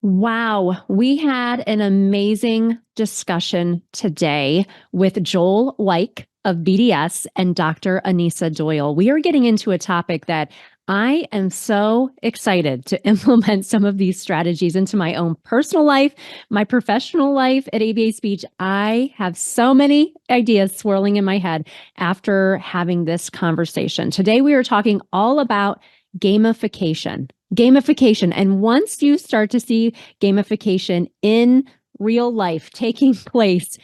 Wow, we had an amazing discussion today with Joel Weik of BDS and Dr. Anesa Doyle. We are getting into a topic that I am so excited to implement some of these strategies into my own personal life, my professional life at ABA Speech. I have so many ideas swirling in my head after having this conversation. Today, we are talking all about gamification. Gamification. And once you start to see gamification in real life taking place,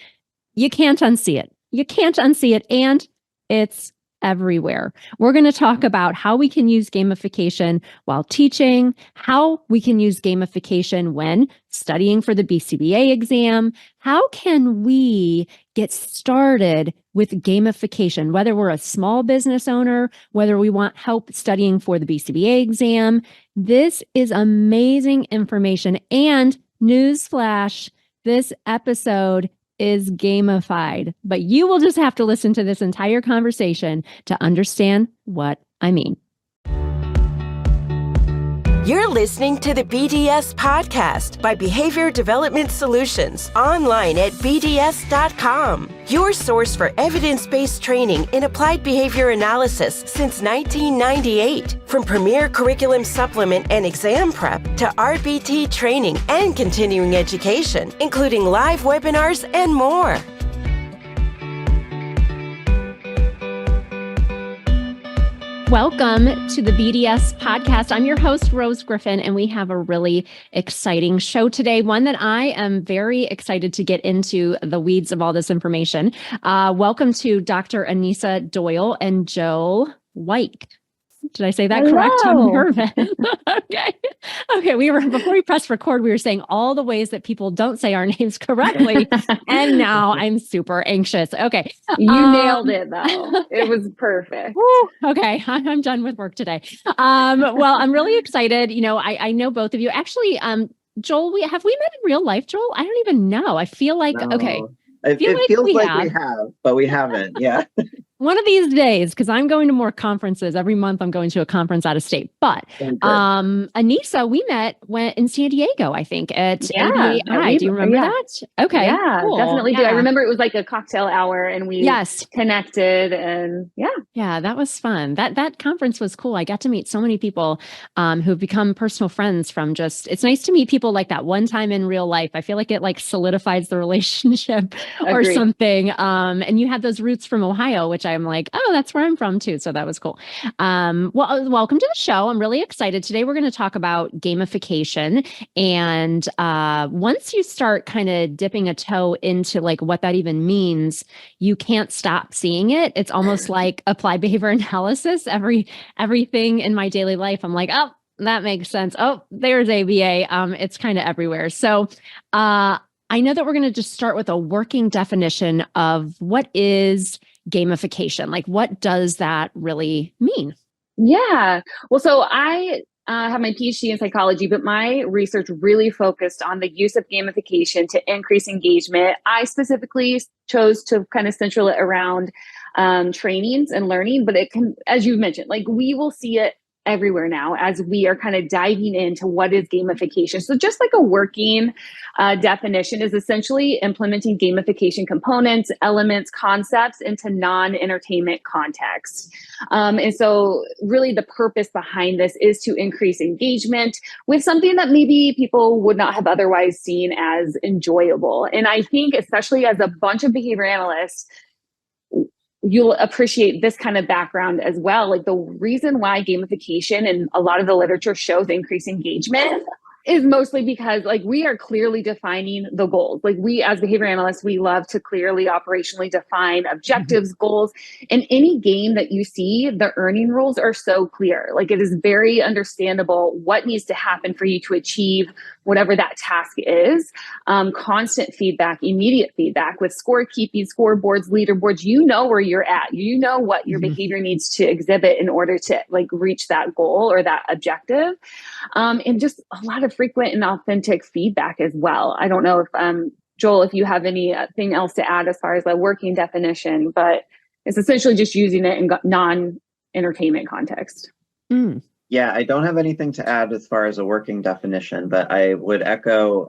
you can't unsee it. You can't unsee it. And it's everywhere. We're going to talk about how we can use gamification while teaching, how we can use gamification when studying for the BCBA exam. How can we get started with gamification, whether we're a small business owner, whether we want help studying for the BCBA exam? This is amazing information. And newsflash, this episode is gamified, but you will just have to listen to this entire conversation to understand what I mean. You're listening to the BDS podcast by Behavior Development Solutions, online at bds.com. Your source for evidence-based training in applied behavior analysis since 1998. From premier curriculum supplement and exam prep to RBT training and continuing education, including live webinars and more. Welcome to the BDS podcast. I'm your host, Rose Griffin, and we have a really exciting show today, one that I am very excited to get into the weeds of all this information. Welcome to Dr. Anesa Doyle and Joel Weik. Did I say that correct? I'm nervous. Okay. Before we pressed record, we were saying all the ways that people don't say our names correctly. And now I'm super anxious. Okay. You nailed it though. It was perfect. Okay. I'm done with work today. Well, I'm really excited. You know, I know both of you. Actually, Joel, have we met in real life, Joel? I don't even know. I feel like, No. okay. It feels like we have, but we haven't. Yeah. One of these days, because I'm going to more conferences. Every month I'm going to a conference out of state. But Anesa, we met in San Diego, I think, at ABAI. Do you remember that? Okay. Yeah, cool. definitely do. I remember it was like a cocktail hour and we connected and Yeah, that was fun. That conference was cool. I got to meet so many people who've become personal friends from it's nice to meet people like that one time in real life. I feel like it like solidifies the relationship or something. And you had those roots from Ohio, which I'm like, oh, that's where I'm from too. So that was cool. Well, welcome to the show. I'm really excited. Today we're going to talk about gamification. And once you start kind of dipping a toe into like what that even means, you can't stop seeing it. It's almost like applied behavior analysis. Everything in my daily life, I'm like, oh, that makes sense. Oh, there's ABA. It's kind of everywhere. So I know that we're going to just start with a working definition of what is gamification. Like, what does that really mean? Yeah. Well, so I have my PhD in psychology, but my research really focused on the use of gamification to increase engagement. I specifically chose to kind of central it around trainings and learning, but it can, as you mentioned, like we will see it everywhere now as we are kind of diving into what is gamification. So just like a working definition is essentially implementing gamification components, elements, concepts into non-entertainment context. And so really the purpose behind this is to increase engagement with something that maybe people would not have otherwise seen as enjoyable. And I think especially as a bunch of behavior analysts, you'll appreciate this kind of background as well. Like the reason why gamification and a lot of the literature shows increased engagement is mostly because like we are clearly defining the goals. Like we as behavior analysts, we love to clearly operationally define objectives, goals. In any game that you see, the earning rules are so clear. Like it is very understandable what needs to happen for you to achieve whatever that task is. Constant feedback, immediate feedback with scorekeeping, scoreboards, leaderboards. You know where you're at. You know what your behavior needs to exhibit in order to like reach that goal or that objective. And just a lot of frequent and authentic feedback as well. I don't know if Joel, if you have anything else to add as far as the working definition, but it's essentially just using it in non-entertainment context. Yeah, I don't have anything to add as far as a working definition, but I would echo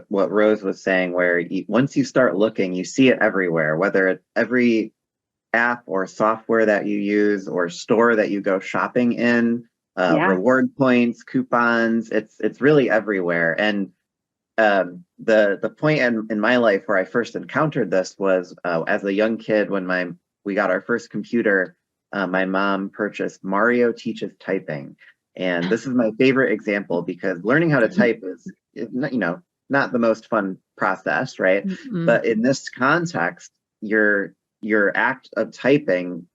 what Rose was saying, where once you start looking, you see it everywhere, whether it's every app or software that you use or store that you go shopping in, reward points, coupons, it's really everywhere. And the point in my life where I first encountered this was as a young kid when we got our first computer. My mom purchased Mario Teaches Typing. And this is my favorite example because learning how to type is not the most fun process, right? Mm-hmm. But in this context, your act of typing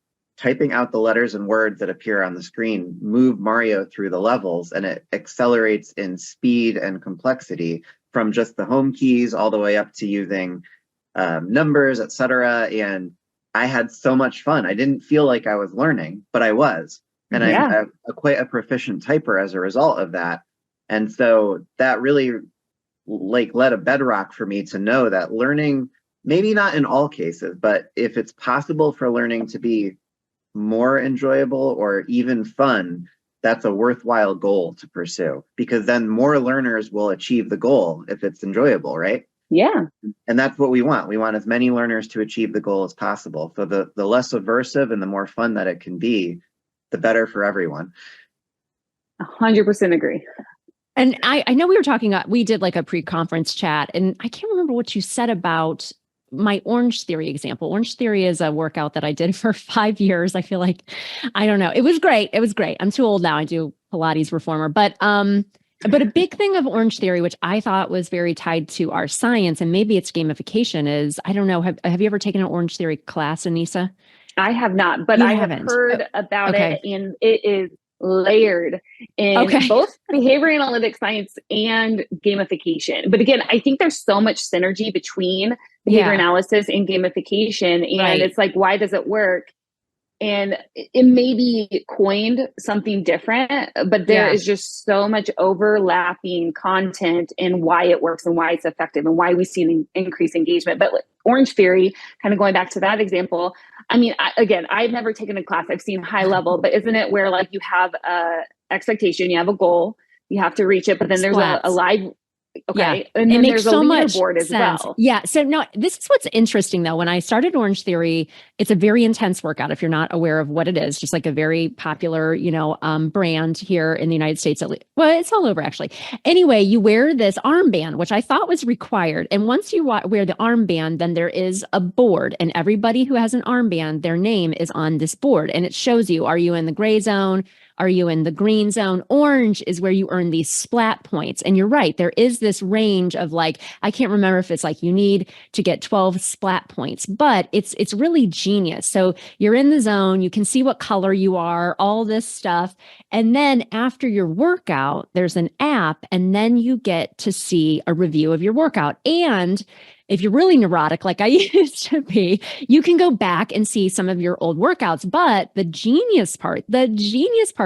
out the letters and words that appear on the screen move Mario through the levels, and it accelerates in speed and complexity from just the home keys all the way up to using numbers, etc. And I had so much fun. I didn't feel like I was learning, but I was. And I'm quite a proficient typer as a result of that. And so that really led a bedrock for me to know that learning, maybe not in all cases, but if it's possible for learning to be more enjoyable or even fun, that's a worthwhile goal to pursue, because then more learners will achieve the goal if it's enjoyable, right? Yeah. And that's what we want. We want as many learners to achieve the goal as possible. So the less aversive and the more fun that it can be, the better for everyone. 100% agree. And I know we did like a pre-conference chat, and I can't remember what you said about my Orange Theory example. Orange Theory is a workout that I did for 5 years. I feel like, I don't know. It was great. I'm too old now. I do Pilates reformer, but a big thing of Orange Theory, which I thought was very tied to our science, and maybe it's gamification, is, I don't know, have you ever taken an Orange Theory class, Anesa? I have not, but I have heard about it, and it is layered in both behavior analytics science and gamification. But again, I think there's so much synergy between behavior analysis and gamification. And it's like, why does it work? And it may be coined something different, but there is just so much overlapping content in why it works and why it's effective and why we see an increased engagement. But Orange Theory, kind of going back to that example, I mean, I've never taken a class. I've seen high level, but isn't it where like you have a expectation, you have a goal, you have to reach it, but then there's a live. Okay. And then there's a leaderboard as well. Yeah. So no, this is what's interesting though. When I started Orange Theory, it's a very intense workout. If you're not aware of what it is, just like a very popular, brand here in the United States. Well, it's all over actually. Anyway, you wear this armband, which I thought was required. And once you wear the armband, then there is a board, and everybody who has an armband, their name is on this board, and it shows you, are you in the gray zone? Are you in the green zone? Orange is where you earn these splat points. And you're right, there is this range of like, I can't remember if it's like you need to get 12 splat points, but it's really genius. So you're in the zone, you can see what color you are, all this stuff. And then after your workout, there's an app, and then you get to see a review of your workout. And if you're really neurotic, like I used to be, you can go back and see some of your old workouts. But the genius part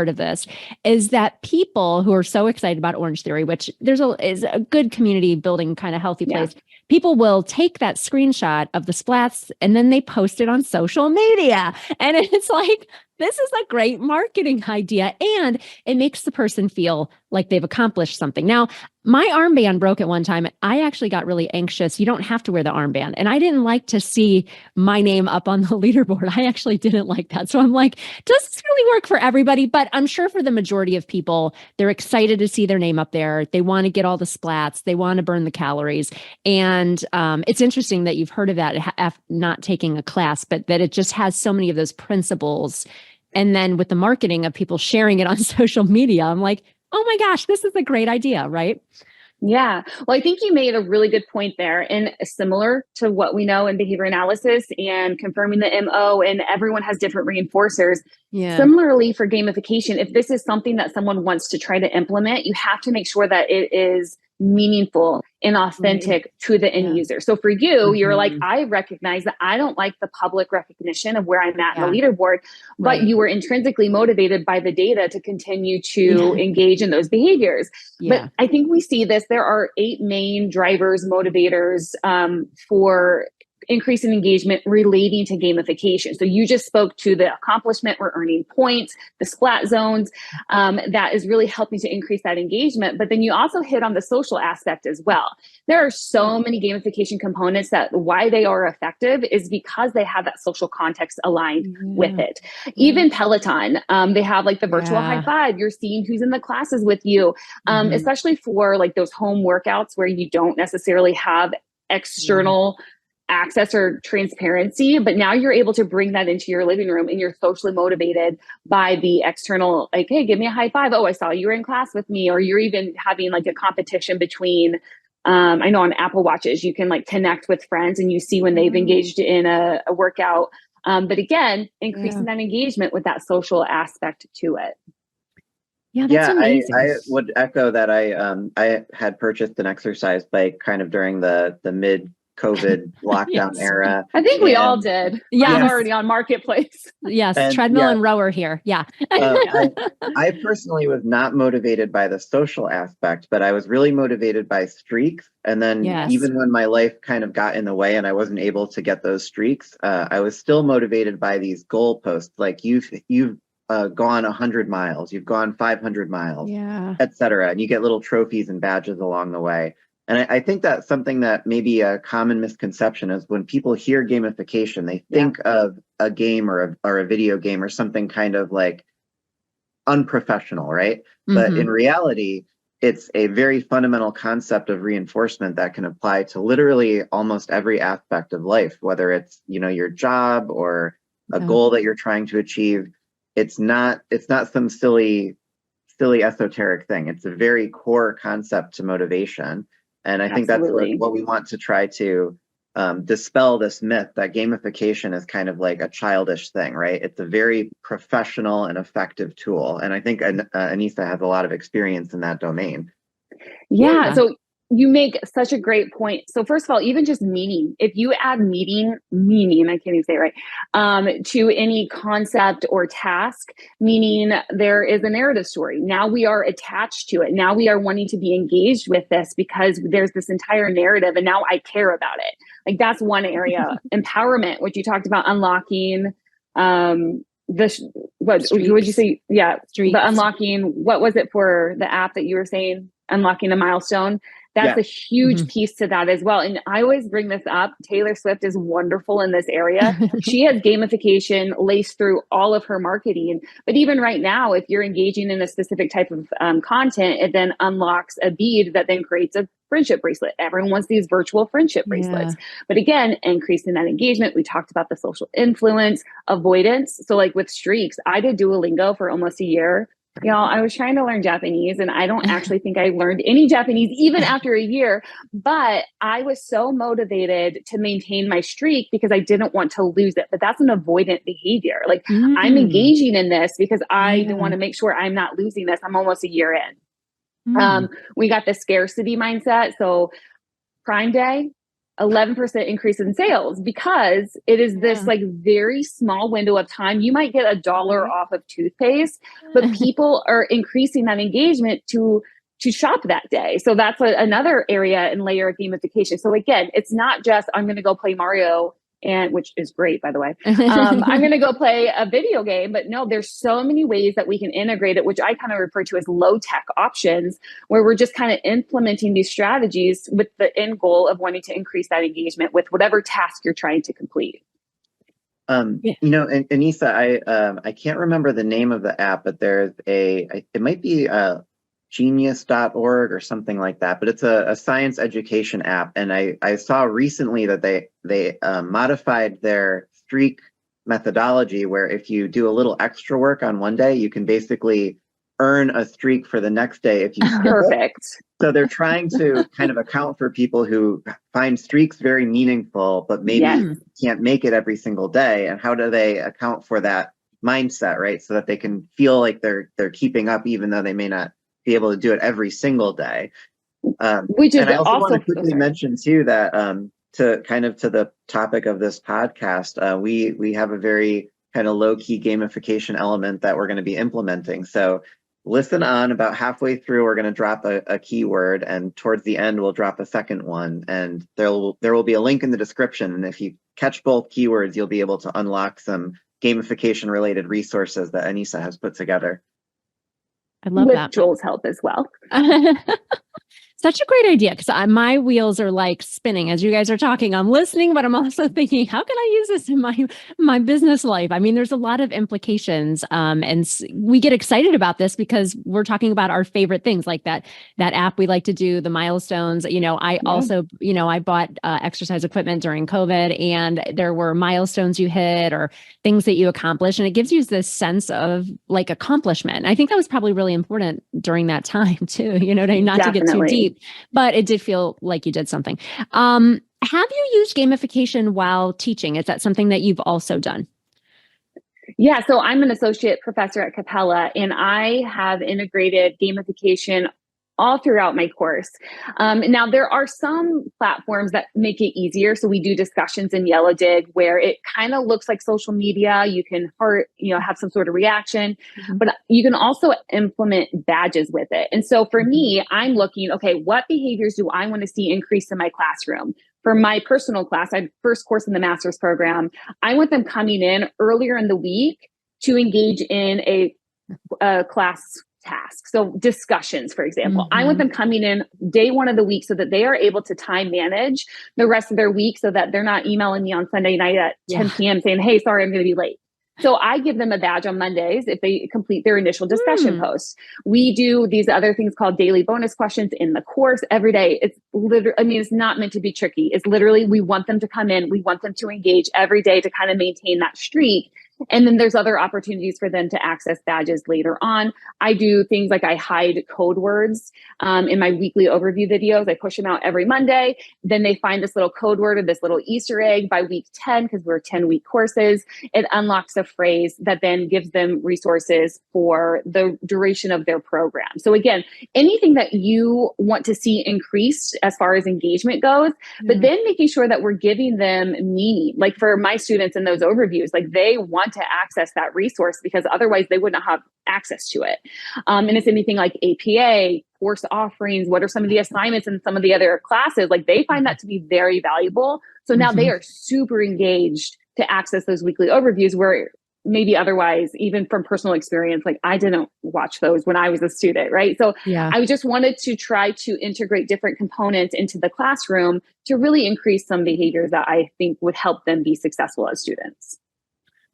of this is that people who are so excited about Orange Theory, which is a good community building kind of healthy place, people will take that screenshot of the splats and then they post it on social media. And it's like, this is a great marketing idea, and it makes the person feel like they've accomplished something. Now, my armband broke at one time. I actually got really anxious. You don't have to wear the armband. And I didn't like to see my name up on the leaderboard. I actually didn't like that. So I'm like, does this really work for everybody? But I'm sure for the majority of people, they're excited to see their name up there. They want to get all the splats. They want to burn the calories. And it's interesting that you've heard of that, not taking a class, but that it just has so many of those principles. And then with the marketing of people sharing it on social media, I'm like, oh my gosh, this is a great idea, right? Yeah. Well, I think you made a really good point there, and similar to what we know in behavior analysis and confirming the MO, and everyone has different reinforcers. Yeah. Similarly for gamification, if this is something that someone wants to try to implement, you have to make sure that it is meaningful and authentic to the end user. So for you, you're like, I recognize that I don't like the public recognition of where I'm at in the leaderboard, but you were intrinsically motivated by the data to continue to engage in those behaviors. But I think we see this, there are 8 main drivers, motivators for increasing engagement relating to gamification. So you just spoke to the accomplishment, we're earning points, the splat zones, that is really helping to increase that engagement. But then you also hit on the social aspect as well. There are so many gamification components that why they are effective is because they have that social context aligned with it. Even Peloton, they have like the virtual high five. You're seeing who's in the classes with you, especially for like those home workouts where you don't necessarily have external access or transparency, but now you're able to bring that into your living room and you're socially motivated by the external, like, hey, give me a high five. Oh, I saw you were in class with me. Or you're even having like a competition between, I know on Apple Watches, you can like connect with friends and you see when they've engaged in a workout. But again, increasing that engagement with that social aspect to it. Yeah, that's amazing. I would echo that. I had purchased an exercise bike kind of during the mid-COVID lockdown era. I think we all did. Yeah, I'm already on Marketplace. Yes, and, treadmill and rower here. Yeah. I personally was not motivated by the social aspect, but I was really motivated by streaks. And then even when my life kind of got in the way and I wasn't able to get those streaks, I was still motivated by these goalposts. Like you've gone 100 miles, you've gone 500 miles, etc. And you get little trophies and badges along the way. And I think that's something that maybe a common misconception is when people hear gamification, they think of a game or a video game or something kind of like unprofessional, right? But in reality, it's a very fundamental concept of reinforcement that can apply to literally almost every aspect of life, whether it's, your job or a goal that you're trying to achieve. It's not some silly esoteric thing. It's a very core concept to motivation. And I think that's what we want to try to dispel this myth that gamification is kind of like a childish thing, right? It's a very professional and effective tool. And I think Anesa has a lot of experience in that domain. Yeah. So you make such a great point. So first of all, even just meaning, if you add meaning, I can't even say it right, to any concept or task, meaning there is a narrative story. Now we are attached to it. Now we are wanting to be engaged with this because there's this entire narrative and now I care about it. Like that's one area. Empowerment, which you talked about, unlocking, what would you say? Yeah. Streaks. The unlocking, what was it for the app that you were saying? Unlocking a milestone. That's a huge piece to that as well. And I always bring this up. Taylor Swift is wonderful in this area. She has gamification laced through all of her marketing. But even right now, if you're engaging in a specific type of content, it then unlocks a bead that then creates a friendship bracelet. Everyone wants these virtual friendship bracelets. But again, increasing that engagement. We talked about the social influence, avoidance. So like with streaks, I did Duolingo for almost a year. I was trying to learn Japanese and I don't actually think I learned any Japanese even after a year, but I was so motivated to maintain my streak because I didn't want to lose it. But that's an avoidant behavior. Like I'm engaging in this because I want to make sure I'm not losing this. I'm almost a year in. We got the scarcity mindset. So Prime Day, 11% increase in sales because it is this like very small window of time. You might get $1 off of toothpaste, but people are increasing that engagement to shop that day. So that's another area and layer of gamification. So again, it's not just I'm going to go play Mario, and which is great, by the way. I'm going to go play a video game, but no, there's so many ways that we can integrate it, which I kind of refer to as low tech options, where we're just kind of implementing these strategies with the end goal of wanting to increase that engagement with whatever task you're trying to complete. Anesa, I can't remember the name of the app, but there's it might be genius.org or something like that, but it's a science education app. And I saw recently that they modified their streak methodology where if you do a little extra work on one day, you can basically earn a streak for the next day if you skip Perfect. it. So they're trying to kind of account for people who find streaks very meaningful, but maybe can't make it every single day. And how do they account for that mindset, right? So that they can feel like they're keeping up, even though they may not be able to do it every single day. Which is and I also want to quickly mention too that to the topic of this podcast, we have a very kind of low-key gamification element that we're going to be implementing. So listen on. About halfway through, we're going to drop a keyword, and towards the end, we'll drop a second one. And there will be a link in the description. And if you catch both keywords, you'll be able to unlock some gamification related resources that Anesa has put together. I love that. With Joel's help as well. Such a great idea, because my wheels are like spinning as you guys are talking. I'm listening, but I'm also thinking, how can I use this in my business life? I mean, there's a lot of implications, and we get excited about this because we're talking about our favorite things, like that app we like to do, the milestones. I also, I bought exercise equipment during COVID, and there were milestones you hit or things that you accomplish, and it gives you this sense of like accomplishment. I think that was probably really important during that time too. Not to get too deep. But it did feel like you did something. Have you used gamification while teaching? Is that something that you've also done? Yeah, so I'm an associate professor at Capella, and I have integrated gamification all throughout my course. Now, there are some platforms that make it easier. So we do discussions in Yellow Dig where it kind of looks like social media. You can have some sort of reaction, but you can also implement badges with it. And so for me, I'm looking, okay, what behaviors do I want to see increase in my classroom? For my personal class, I had first course in the master's program. I want them coming in earlier in the week to engage in a class task. So discussions, for example, I want them coming in day one of the week so that they are able to time manage the rest of their week so that they're not emailing me on Sunday night at 10 p.m. saying, hey, sorry, I'm going to be late. So I give them a badge on Mondays if they complete their initial discussion post. We do these other things called daily bonus questions in the course every day. It's literally, it's not meant to be tricky. It's literally, we want them to come in. We want them to engage every day to kind of maintain that streak. And then there's other opportunities for them to access badges later on. I do things like I hide code words in my weekly overview videos. I push them out every Monday. Then they find this little code word or this little Easter egg by week 10, because we're 10-week courses. It unlocks a phrase that then gives them resources for the duration of their program. So again, anything that you want to see increased as far as engagement goes, but then making sure that we're giving them meaning. Like for my students in those overviews, like they want to access that resource because otherwise they wouldn't have access to it. And it's anything like APA, course offerings, what are some of the assignments in some of the other classes, like they find that to be very valuable. So now they are super engaged to access those weekly overviews where maybe otherwise, even from personal experience, like I didn't watch those when I was a student, right? So I just wanted to try to integrate different components into the classroom to really increase some behaviors that I think would help them be successful as students.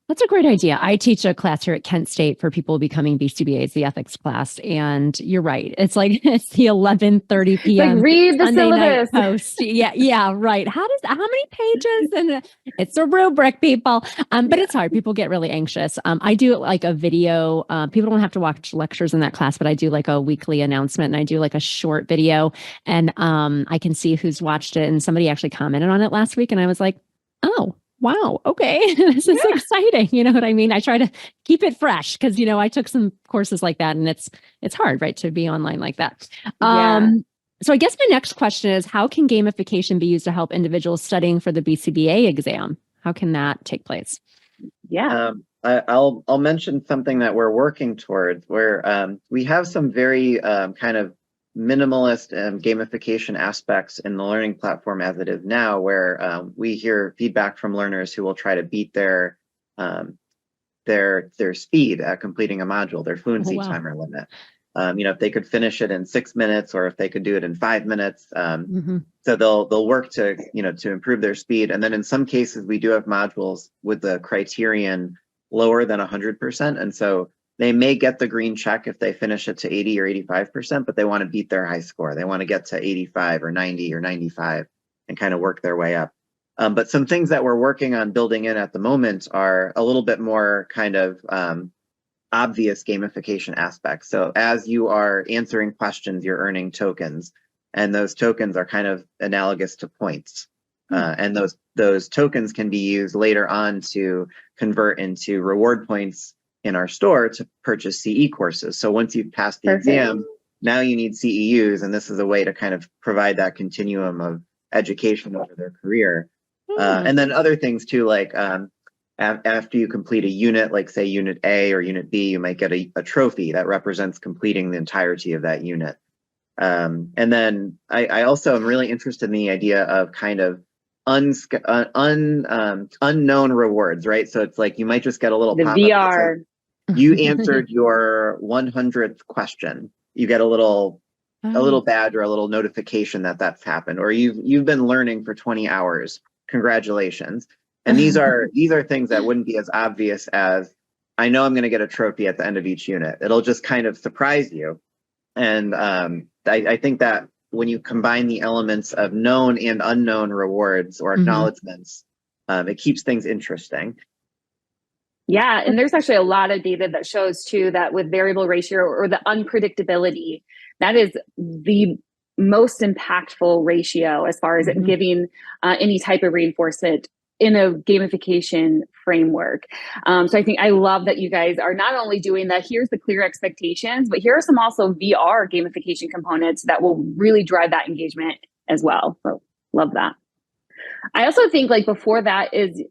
That's a great idea. I teach a class here at Kent State for people becoming BCBAs, the ethics class. And you're right. It's like, it's the 11:30 p.m. Like read the Sunday syllabus. night post. Yeah, right. How many pages? And it's a rubric, people. But it's hard. People get really anxious. I do like a video. People don't have to watch lectures in that class, but I do like a weekly announcement and I do like a short video and I can see who's watched it. And somebody actually commented on it last week. And I was like, oh, wow. Okay. This is exciting. You know what I mean? I try to keep it fresh because, I took some courses like that and it's hard, right, to be online like that. So I guess my next question is, how can gamification be used to help individuals studying for the BCBA exam? How can that take place? I'll mention something that we're working towards where we have some very kind of minimalist gamification aspects in the learning platform as it is now, where we hear feedback from learners who will try to beat their speed at completing a module, their fluency timer limit. If they could finish it in 6 minutes or if they could do it in 5 minutes. So they'll work to, to improve their speed. And then in some cases, we do have modules with the criterion lower than 100%. And so they may get the green check if they finish it to 80 or 85%, but they want to beat their high score. They want to get to 85 or 90 or 95 and kind of work their way up. But some things that we're working on building in at the moment are a little bit more kind of obvious gamification aspects. So as you are answering questions, you're earning tokens, and those tokens are kind of analogous to points. And those tokens can be used later on to convert into reward points in our store to purchase CE courses. So once you've passed the exam, now you need CEUs, and this is a way to kind of provide that continuum of education over their career. And then other things too, like After you complete a unit, like say unit A or unit B, you might get a trophy that represents completing the entirety of that unit. And then I also am really interested in the idea of kind of unknown rewards, right? So it's like you might just get a little The pop-up that VR. says, you answered your 100th question. You get a little badge or a little notification that that's happened, or you've been learning for 20 hours. Congratulations. And these are things that wouldn't be as obvious as, I know I'm going to get a trophy at the end of each unit. It'll just kind of surprise you. And I think that when you combine the elements of known and unknown rewards or acknowledgements, it keeps things interesting. Yeah, and there's actually a lot of data that shows too that with variable ratio or the unpredictability, that is the most impactful ratio as far as giving any type of reinforcement in a gamification framework. So I think I love that you guys are not only doing that, here's the clear expectations, but here are some also VR gamification components that will really drive that engagement as well. So love that. I also think like before that is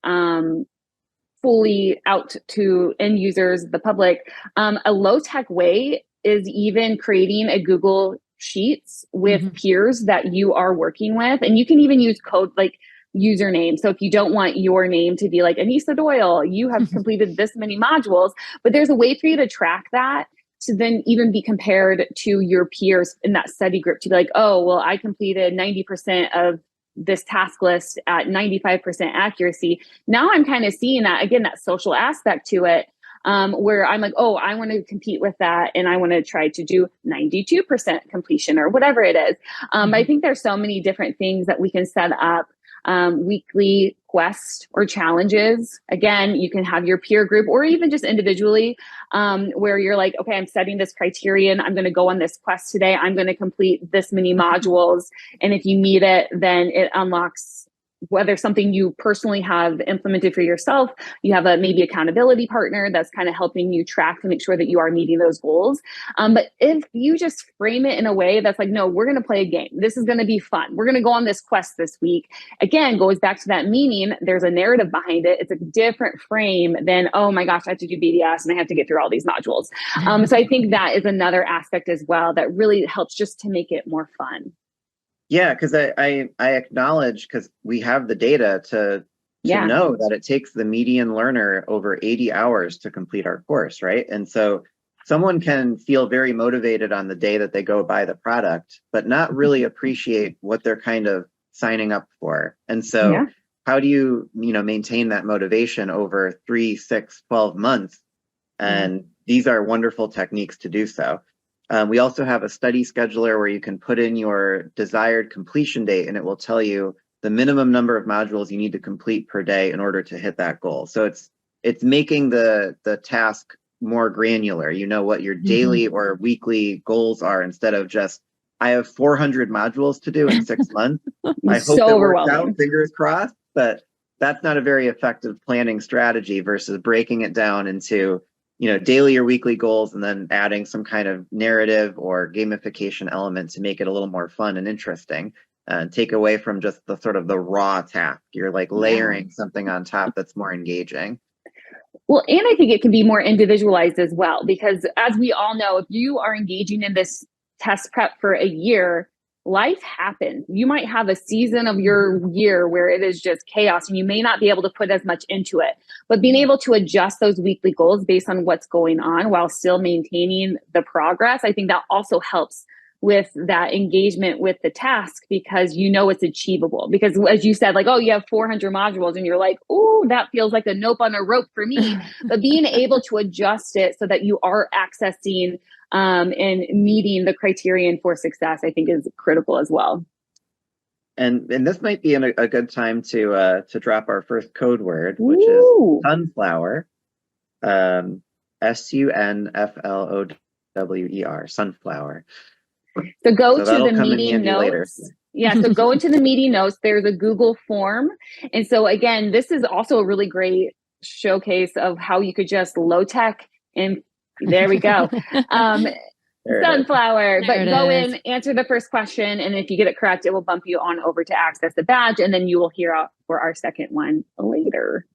fully out to end users, the public, a low tech way is even creating a Google Sheets with peers that you are working with. And you can even use code like username. So if you don't want your name to be like Anesa Doyle, you have completed this many modules, but there's a way for you to track that to then even be compared to your peers in that study group to be like, oh, well, I completed 90% of this task list at 95% accuracy. Now I'm kind of seeing that, again, that social aspect to it, where I'm like, oh, I want to compete with that. And I want to try to do 92% completion or whatever it is. I think there's so many different things that we can set up. Weekly quests or challenges. Again, you can have your peer group or even just individually, where you're like, okay, I'm setting this criterion. I'm going to go on this quest today. I'm going to complete this many modules. And if you meet it, then it unlocks whether something you personally have implemented for yourself, you have a maybe accountability partner that's kind of helping you track to make sure that you are meeting those goals. But if you just frame it in a way that's like, no, we're going to play a game. This is going to be fun. We're going to go on this quest this week. Again, goes back to that meaning. There's a narrative behind it. It's a different frame than, oh my gosh, I have to do BDS and I have to get through all these modules. So I think that is another aspect as well that really helps just to make it more fun. Yeah, because I acknowledge, because we have the data to know that it takes the median learner over 80 hours to complete our course, right? And so someone can feel very motivated on the day that they go buy the product, but not really appreciate what they're kind of signing up for. And so how do you maintain that motivation over 3, 6, 12 months? And these are wonderful techniques to do so. We also have a study scheduler where you can put in your desired completion date and it will tell you the minimum number of modules you need to complete per day in order to hit that goal. So it's making the task more granular. You know what your daily or weekly goals are instead of just, I have 400 modules to do in 6 months. I hope it works out, fingers crossed, but that's not a very effective planning strategy versus breaking it down into daily or weekly goals and then adding some kind of narrative or gamification element to make it a little more fun and interesting and take away from just the sort of the raw task. You're like layering something on top that's more engaging. Well, and I think it can be more individualized as well, because as we all know, if you are engaging in this test prep for a year, life happens. You might have a season of your year where it is just chaos and you may not be able to put as much into it, but being able to adjust those weekly goals based on what's going on while still maintaining the progress, I think that also helps with that engagement with the task, because it's achievable. Because as you said, like, oh, you have 400 modules and you're like, oh, that feels like a nope on a rope for me. But being able to adjust it so that you are accessing and meeting the criterion for success, I think is critical as well. And this might be a good time to drop our first code word, which is sunflower. SUNFLOWER, sunflower. So go to the meeting notes. So go into the meeting notes. There's a Google form. And so again, this is also a really great showcase of how you could just low tech and there we go. Sunflower, but go in, answer the first question. And if you get it correct, it will bump you on over to access the badge. And then you will hear out for our second one later.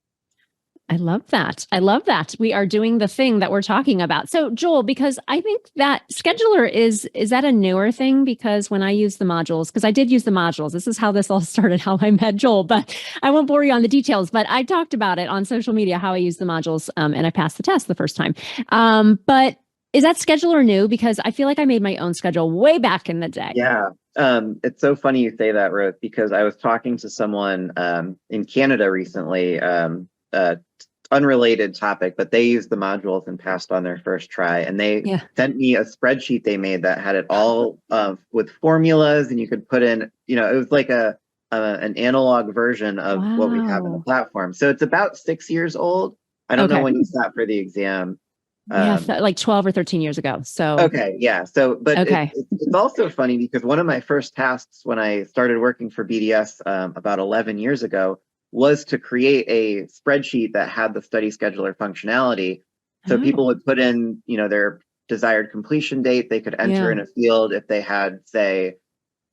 I love that. I love that. We are doing the thing that we're talking about. So Joel, because I think that scheduler is that a newer thing? Because when I use the modules, because I did use the modules, this is how this all started, how I met Joel, but I won't bore you on the details, but I talked about it on social media, how I use the modules, and I passed the test the first time. But is that scheduler new? Because I feel like I made my own schedule way back in the day. Yeah. It's so funny you say that, Ruth, because I was talking to someone in Canada recently, unrelated topic, but they used the modules and passed on their first try. And they sent me a spreadsheet they made that had it all with formulas, and you could put in, it was like an analog version of what we have in the platform. So it's about 6 years old. I don't know when you sat for the exam. Like 12 or 13 years ago. So okay, yeah. So, but it's also funny because one of my first tasks when I started working for BDS about 11 years ago was to create a spreadsheet that had the study scheduler functionality. So people would put in, their desired completion date. They could enter in a field if they had, say,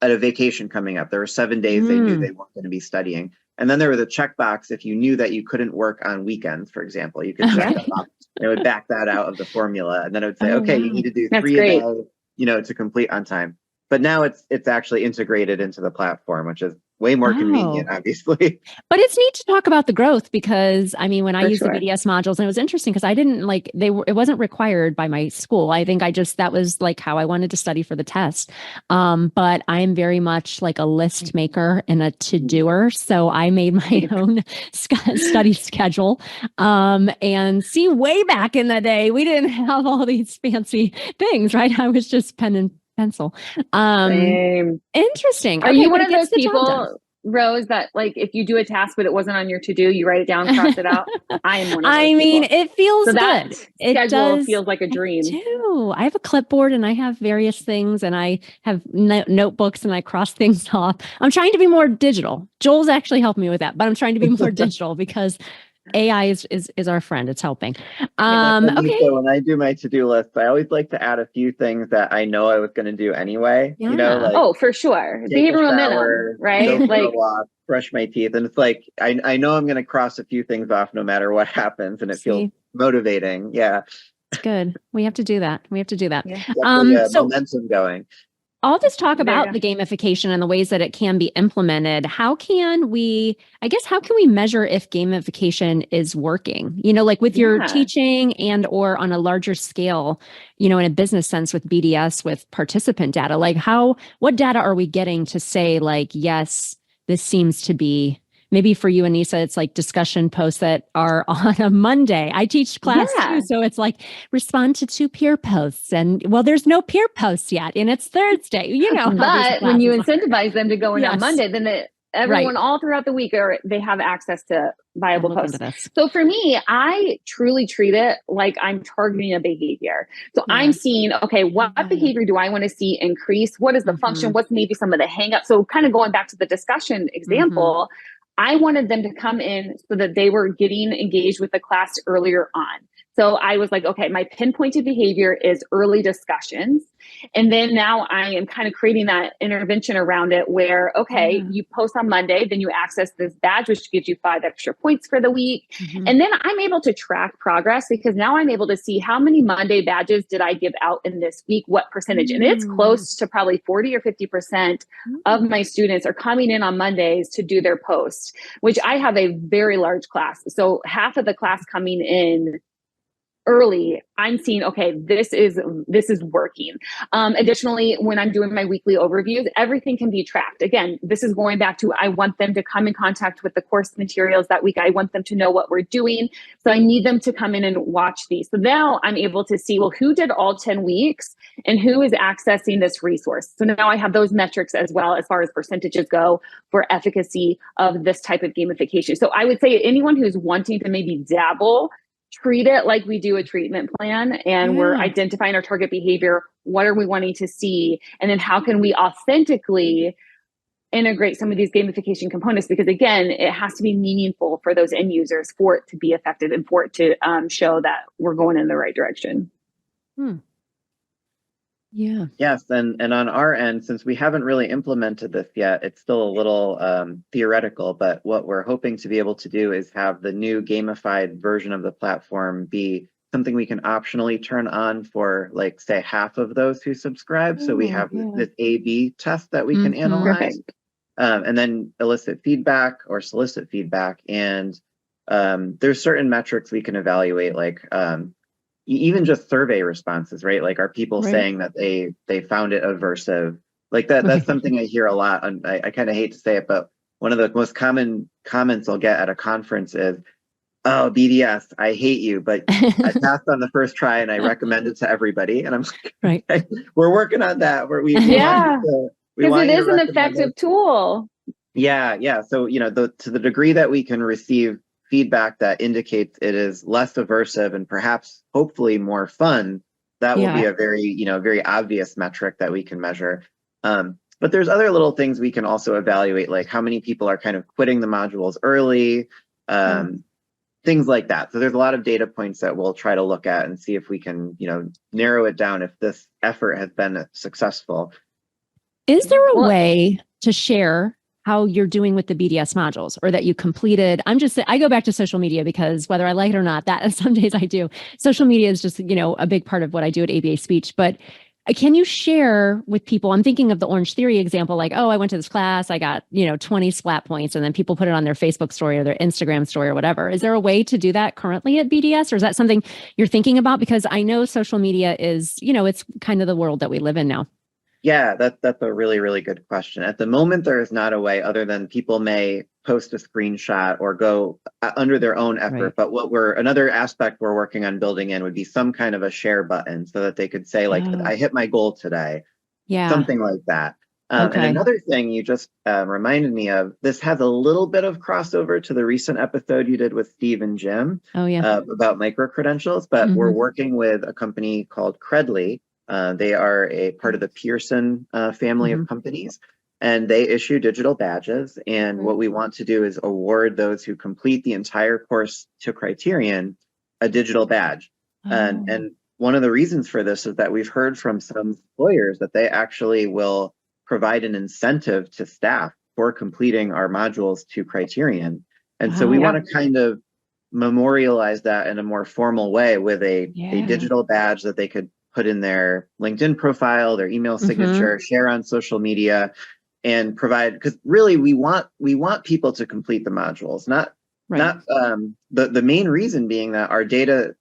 a vacation coming up. There were 7 days they knew they weren't going to be studying. And then there was a checkbox if you knew that you couldn't work on weekends, for example. You could check that box. It would back that out of the formula. And then it would say, okay, you need to do 3 a day, to complete on time. But now it's actually integrated into the platform, which is way more convenient, obviously. But it's neat to talk about the growth because, I mean, when I used the BDS modules, and it was interesting because I didn't it wasn't required by my school. I think that was like how I wanted to study for the test. But I'm very much like a list maker and a to-doer. So I made my own study schedule. And see, way back in the day, we didn't have all these fancy things, right? I was just pen and pencil. Interesting. Are you one of those people, Rose, that like if you do a task but it wasn't on your to-do, you write it down, cross it out? I am one of those people. It feels good. It does. Feels like a dream. I have a clipboard and I have various things and I have notebooks and I cross things off. I'm trying to be more digital. Joel's actually helped me with that, but I'm trying to be more digital because AI is our friend. It's helping. Okay. So when I do my to-do list, I always like to add a few things that I know I was going to do anyway. Like for sure. Behavioral momentum, right? Like walk, brush my teeth. And it's like, I know I'm going to cross a few things off no matter what happens. And it feels motivating. Yeah. It's good. We have to do that. Yeah. So momentum going. All this talk about the gamification and the ways that it can be implemented. How can we measure if gamification is working? Like with your teaching and or on a larger scale, in a business sense with BDS, with participant data, like what data are we getting to say like, yes, this seems to be. Maybe for you, Anesa, it's like discussion posts that are on a Monday. I teach class too. So it's like respond to 2 peer posts. And there's no peer posts yet. And it's Thursday, But when you incentivize them to go in on Monday, then everyone all throughout the week they have access to viable posts. So for me, I truly treat it like I'm targeting a behavior. So I'm seeing, okay, what behavior do I want to see increase? What is the function? What's maybe some of the hang-ups? So kind of going back to the discussion example, I wanted them to come in so that they were getting engaged with the class earlier on. So I was like, okay, my pinpointed behavior is early discussions. And then now I am kind of creating that intervention around it where, okay, you post on Monday, then you access this badge, which gives you 5 extra points for the week. And then I'm able to track progress because now I'm able to see how many Monday badges did I give out in this week, what percentage. And it's close to probably 40 or 50% of my students are coming in on Mondays to do their posts, which I have a very large class. So half of the class coming in early, I'm seeing, okay, this is working. Additionally, when I'm doing my weekly overviews, everything can be tracked. Again, this is going back to, I want them to come in contact with the course materials that week. I want them to know what we're doing. So I need them to come in and watch these. So now I'm able to see, well, who did all 10 weeks and who is accessing this resource. So now I have those metrics as well as far as percentages go for efficacy of this type of gamification. So I would say anyone who's wanting to maybe dabble, treat it like we do a treatment plan and we're identifying our target behavior. What are we wanting to see? And then how can we authentically integrate some of these gamification components? Because again, it has to be meaningful for those end users for it to be effective and for it to show that we're going in the right direction. Yeah. Yes, and on our end, since we haven't really implemented this yet, it's still a little theoretical, but what we're hoping to be able to do is have the new gamified version of the platform be something we can optionally turn on for, like, say, half of those who subscribe. So we have this A/B test that we can analyze, and then elicit feedback or solicit feedback. And there's certain metrics we can evaluate, like even just survey responses, right? Like, are people saying that they found it aversive? Like that's something I hear a lot. I kind of hate to say it, but one of the most common comments I'll get at a conference is, "Oh, BDS, I hate you, but I passed on the first try and I recommend it to everybody." And I'm like, okay, we're working on that. We because it is an effective tool. Yeah. So, to the degree that we can receive feedback that indicates it is less aversive and perhaps hopefully more fun, that will be a very obvious metric that we can measure. But there's other little things we can also evaluate, like how many people are kind of quitting the modules early, things like that. So there's a lot of data points that we'll try to look at and see if we can, narrow it down if this effort has been successful. Is there a way to share how you're doing with the BDS modules, or that you completed? I go back to social media because whether I like it or not, that some days I do. Social media is just, a big part of what I do at ABA Speech. But can you share with people? I'm thinking of the Orange Theory example, like, oh, I went to this class, I got, 20 splat points, and then people put it on their Facebook story or their Instagram story or whatever. Is there a way to do that currently at BDS, or is that something you're thinking about? Because I know social media is, it's kind of the world that we live in now. Yeah, that's a really, really good question. At the moment, there is not a way other than people may post a screenshot or go under their own effort. But another aspect we're working on building in would be some kind of a share button so that they could say, like, I hit my goal today. Yeah. Something like that. And another thing you just reminded me of, this has a little bit of crossover to the recent episode you did with Steve and Jim about micro-credentials, but we're working with a company called Credly. They are a part of the Pearson family of companies, and they issue digital badges. And what we want to do is award those who complete the entire course to Criterion a digital badge. And one of the reasons for this is that we've heard from some employers that they actually will provide an incentive to staff for completing our modules to Criterion. And so we want to kind of memorialize that in a more formal way with a digital badge that they could put in their LinkedIn profile, their email signature, share on social media, and provide, because really we want people to complete the modules, not the main reason being that our data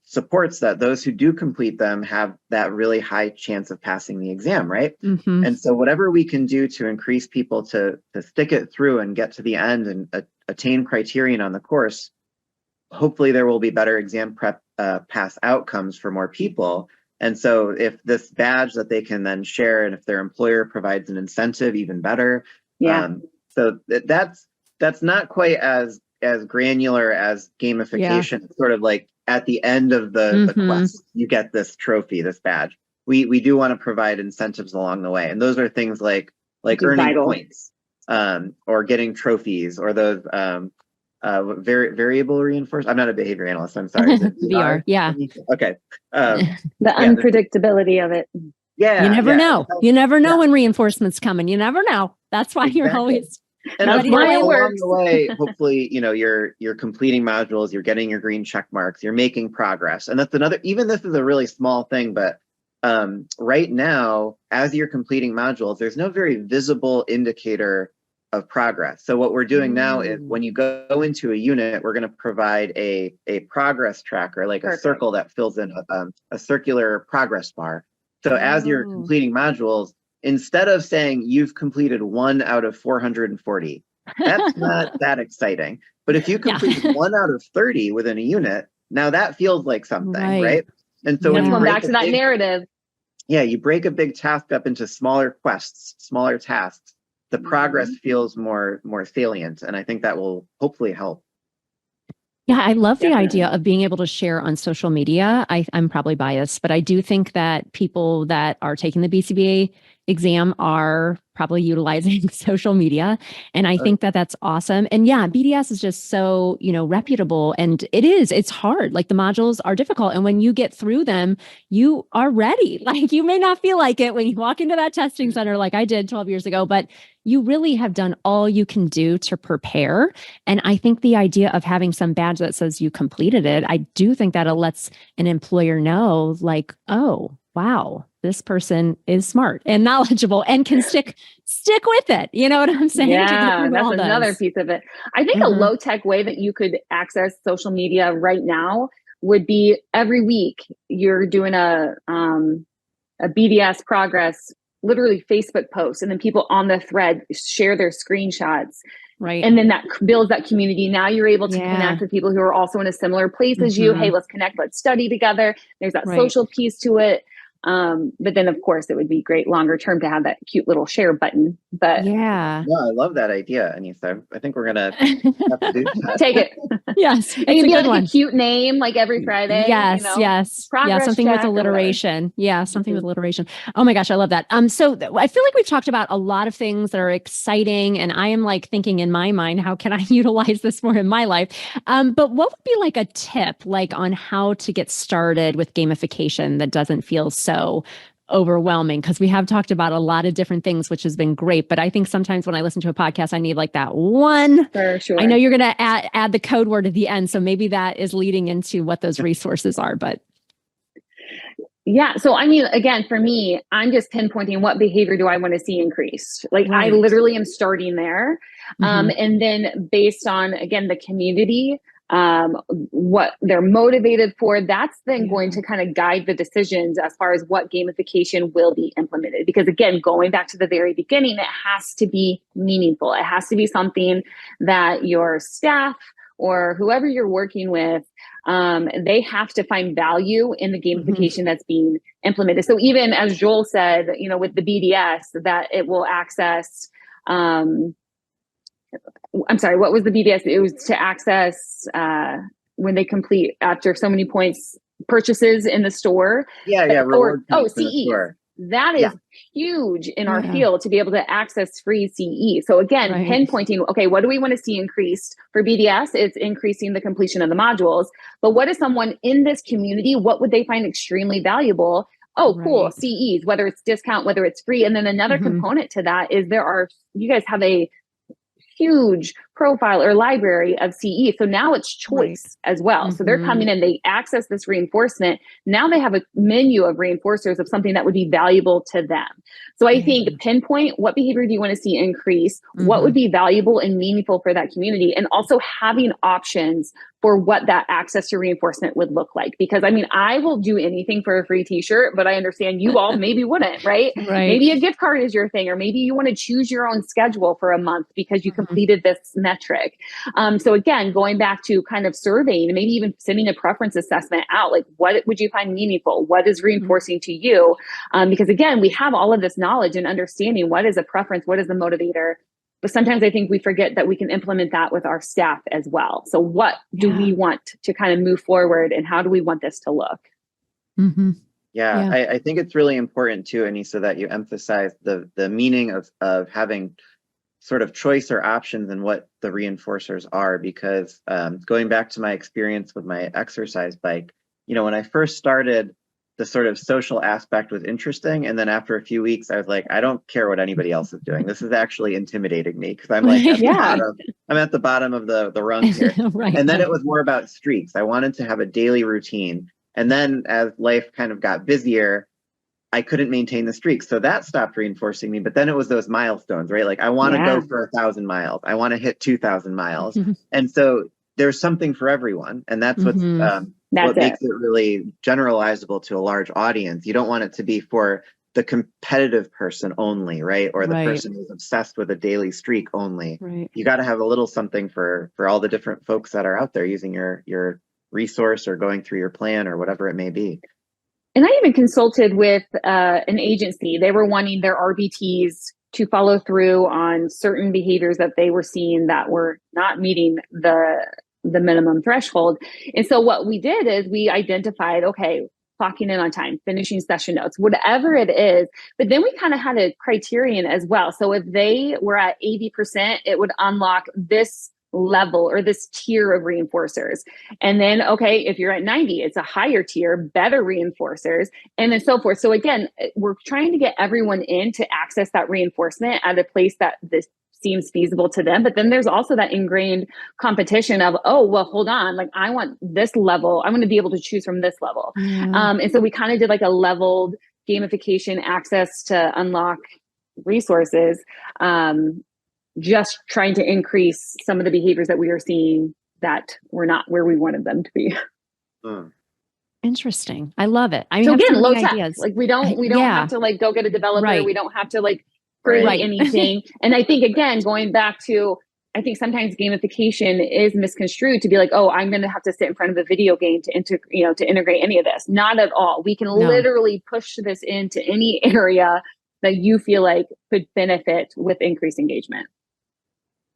supports that those who do complete them have that really high chance of passing the exam, right? And so whatever we can do to increase people to stick it through and get to the end and attain Criterion on the course, hopefully there will be better exam prep pass outcomes for more people. And so if this badge that they can then share, and if their employer provides an incentive, even better. So that's not quite as granular as gamification. It's sort of like at the end of the quest, you get this trophy, this badge. We do want to provide incentives along the way. And those are things like earning points, or getting trophies, or those variable reinforcement. I'm not a behavior analyst. I'm sorry. VR. Yeah. Okay. The unpredictability of it. Yeah. You never know. You never know when reinforcement's coming. You never know. That's why you're always. And along the way, hopefully, you're completing modules, you're getting your green check marks, you're making progress. And that's another, even this is a really small thing, but right now, as you're completing modules, there's no very visible indicator of progress. So what we're doing now is when you go into a unit, we're going to provide a progress tracker, like a circle that fills in a circular progress bar. So as you're completing modules, instead of saying you've completed 1 out of 440, that's not that exciting. But if you completed 1 out of 30 within a unit, now that feels like something, right? And so when you going back to that narrative. Yeah, you break a big task up into smaller quests, smaller tasks. The progress feels more salient, and I think that will hopefully help. Yeah, I love the idea of being able to share on social media. I'm probably biased, but I do think that people that are taking the BCBA exam are probably utilizing social media. And I think that that's awesome. And yeah, BDS is just so, reputable, and it's hard. Like the modules are difficult. And when you get through them, you are ready. Like you may not feel like it when you walk into that testing center, like I did 12 years ago, but you really have done all you can do to prepare. And I think the idea of having some badge that says you completed it, I do think that it lets an employer know, like, oh, wow, this person is smart and knowledgeable and can stick with it. You know what I'm saying? Yeah, that's another piece of it. I think a low tech way that you could access social media right now would be every week you're doing a BDS progress, literally Facebook post, and then people on the thread share their screenshots. Right. And then that builds that community. Now you're able to connect with people who are also in a similar place as you. Hey, let's connect, let's study together. There's that social piece to it. But then of course it would be great longer term to have that cute little share button. But yeah, no, I love that idea, Anesa. I think we're gonna have to do that. Take it. Yes, it can be like a cute name, like every Friday. Yes, yes, yeah, something with alliteration. Yeah, something with alliteration. Oh my gosh, I love that. So I feel like we've talked about a lot of things that are exciting, and I am like thinking in my mind, how can I utilize this more in my life? But what would be like a tip, like on how to get started with gamification that doesn't feel so overwhelming? Because we have talked about a lot of different things, which has been great. But I think sometimes when I listen to a podcast, I need like that one. For sure. I know you're going to add the code word at the end. So maybe that is leading into what those resources are. But yeah. So, I mean, again, for me, I'm just pinpointing what behavior do I want to see increased. Like I literally am starting there. And then based on, again, the community, what they're motivated for, that's then going to kind of guide the decisions as far as what gamification will be implemented. Because again, going back to the very beginning, it has to be meaningful. It has to be something that your staff or whoever you're working with, they have to find value in the gamification that's being implemented. So even as Joel said, with the BDS, that it will access, I'm sorry, what was the BDS? It was to access when they complete after so many points purchases in the store. Reward CE. That is huge in our field to be able to access free CE. So again, pinpointing, okay, what do we want to see increased for BDS? It's increasing the completion of the modules. But what is someone in this community, what would they find extremely valuable? Oh, cool, CEs, whether it's discount, whether it's free. And then another component to that is you guys have a huge profile or library of CE. So now it's choice as well. So they're coming in, they access this reinforcement. Now they have a menu of reinforcers of something that would be valuable to them. So I think pinpoint what behavior do you want to see increase? What would be valuable and meaningful for that community? And also having options for what that access to reinforcement would look like. Because I mean, I will do anything for a free t-shirt, but I understand you all maybe wouldn't, right? Maybe a gift card is your thing, or maybe you want to choose your own schedule for a month because you completed this metric. So again, going back to kind of surveying and maybe even sending a preference assessment out, like what would you find meaningful? What is reinforcing to you? Because again, we have all of this knowledge and understanding what is a preference, what is the motivator. But sometimes I think we forget that we can implement that with our staff as well. So what do we want to kind of move forward, and how do we want this to look? I think it's really important too, Anesa, that you emphasize the meaning of having sort of choice or options and what the reinforcers are. Because going back to my experience with my exercise bike, when I first started, the sort of social aspect was interesting. And then after a few weeks, I was like, I don't care what anybody else is doing. This is actually intimidating me because I'm like, I'm at the bottom of the rung here. And then it was more about streaks. I wanted to have a daily routine. And then as life kind of got busier, I couldn't maintain the streaks. So that stopped reinforcing me. But then it was those milestones, right? Like I want to go for 1,000 miles. I want to hit 2,000 miles. And so there's something for everyone. And that's what's what makes it really generalizable to a large audience. You don't want it to be for the competitive person only, right? Or the person who's obsessed with a daily streak only. You got to have a little something for all the different folks that are out there using your resource or going through your plan or whatever it may be. And I even consulted with an agency. They were wanting their RBTs to follow through on certain behaviors that they were seeing that were not meeting the minimum threshold. And so what we did is we identified, okay, clocking in on time, finishing session notes, whatever it is. But then we kind of had a criterion as well. So if they were at 80%, it would unlock this level or this tier of reinforcers. And then, okay, if you're at 90, it's a higher tier, better reinforcers, and then so forth. So again, we're trying to get everyone in to access that reinforcement at a place that this seems feasible to them. But then there's also that ingrained competition of, oh, well, hold on, like I want this level. I want to be able to choose from this level. And so we kind of did like a leveled gamification access to unlock resources, just trying to increase some of the behaviors that we are seeing that were not where we wanted them to be. Interesting. I love it. I mean, so again, so low many tech. ideas. Like we don't have to like go get a developer. Right. We don't have to like create Right. anything. And I think again, going back to, I think sometimes gamification is misconstrued to be like, oh, I'm going to have to sit in front of a video game to integrate any of this. Not at all. We can literally push this into any area that you feel like could benefit with increased engagement.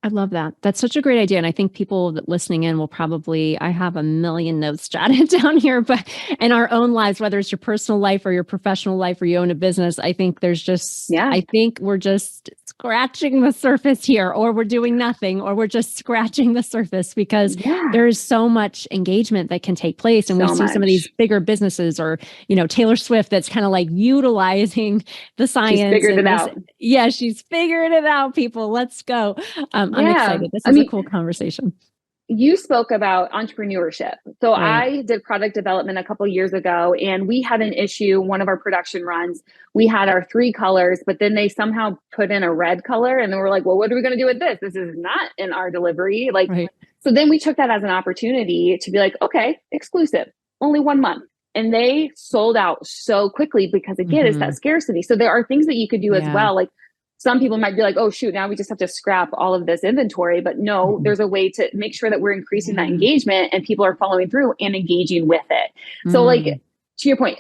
I love that. That's such a great idea. And I think people listening in will probably, I have a million notes jotted down here, but in our own lives, whether it's your personal life or your professional life or you own a business, I think there's just, I think we're just scratching the surface here, or we're doing nothing, or we're just scratching the surface because there is so much engagement that can take place. And we see some of these bigger businesses or, Taylor Swift that's kind of like utilizing the science. She's figured it out. Yeah, she's figured it out, people. Let's go. I'm excited. This is a cool conversation. You spoke about entrepreneurship. So I did product development a couple of years ago, and we had an issue. One of our production runs, we had our 3 colors, but then they somehow put in a red color, and then we're like, well, what are we going to do with this? This is not in our delivery. So then we took that as an opportunity to be like, okay, exclusive, only 1 month. And they sold out so quickly because again, it's that scarcity. So there are things that you could do as well. Like some people might be like, oh, shoot, now we just have to scrap all of this inventory. But no, there's a way to make sure that we're increasing that engagement and people are following through and engaging with it. So like, to your point,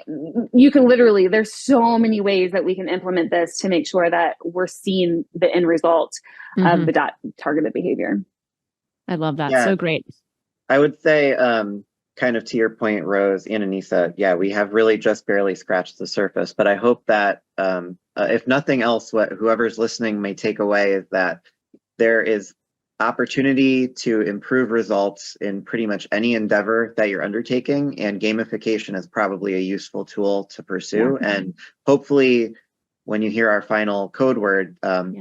you can literally, there's so many ways that we can implement this to make sure that we're seeing the end result of the targeted behavior. I love that. So great. I would say, kind of to your point, Rose and Anesa, we have really just barely scratched the surface. But I hope that if nothing else, what whoever's listening may take away is that there is opportunity to improve results in pretty much any endeavor that you're undertaking. And gamification is probably a useful tool to pursue. And hopefully, when you hear our final code word,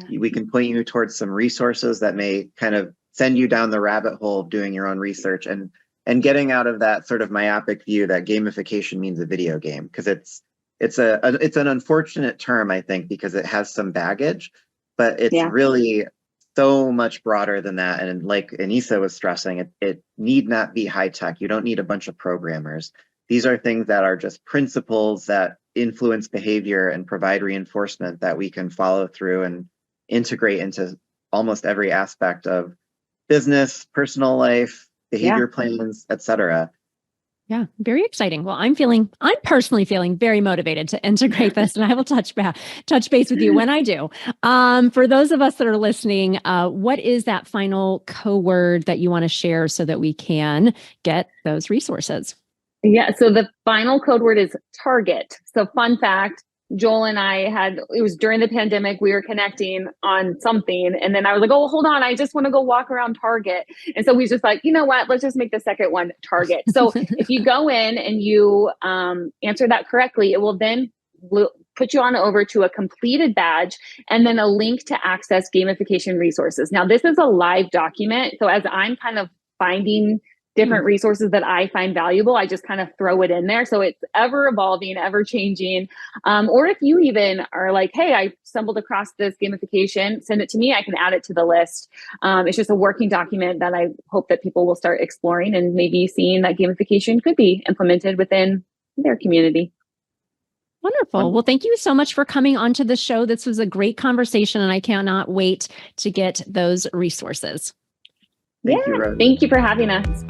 we can point you towards some resources that may kind of send you down the rabbit hole of doing your own research and getting out of that sort of myopic view that gamification means a video game, because it's an unfortunate term, I think, because it has some baggage, but it's really so much broader than that. And like Anesa was stressing, it need not be high tech. You don't need a bunch of programmers. These are things that are just principles that influence behavior and provide reinforcement that we can follow through and integrate into almost every aspect of business, personal life, behavior plans, etc. Yeah, very exciting. Well, I'm personally feeling very motivated to integrate this, and I will touch base with you when I do. For those of us that are listening, what is that final code word that you want to share so that we can get those resources? Yeah, so the final code word is target. So fun fact, Joel and I it was during the pandemic, we were connecting on something. And then I was like, oh, hold on, I just want to go walk around Target. And so we just like, you know what, let's just make the second one Target. So if you go in and you answer that correctly, it will then put you on over to a completed badge and then a link to access gamification resources. Now, this is a live document. So as I'm kind of finding different resources that I find valuable, I just kind of throw it in there. So it's ever evolving, ever changing. Or if you even are like, hey, I stumbled across this gamification, send it to me. I can add it to the list. It's just a working document that I hope that people will start exploring and maybe seeing that gamification could be implemented within their community. Wonderful. Well, thank you so much for coming onto the show. This was a great conversation, and I cannot wait to get those resources. Thank you, Rose. Thank you for having us.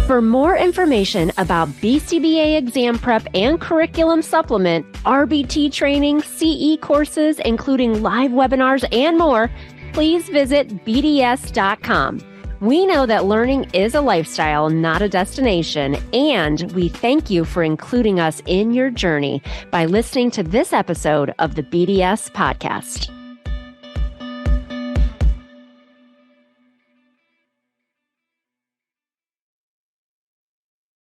For more information about BCBA exam prep and curriculum supplement, RBT training, CE courses, including live webinars and more, please visit bds.com. We know that learning is a lifestyle, not a destination, and we thank you for including us in your journey by listening to this episode of the BDS podcast.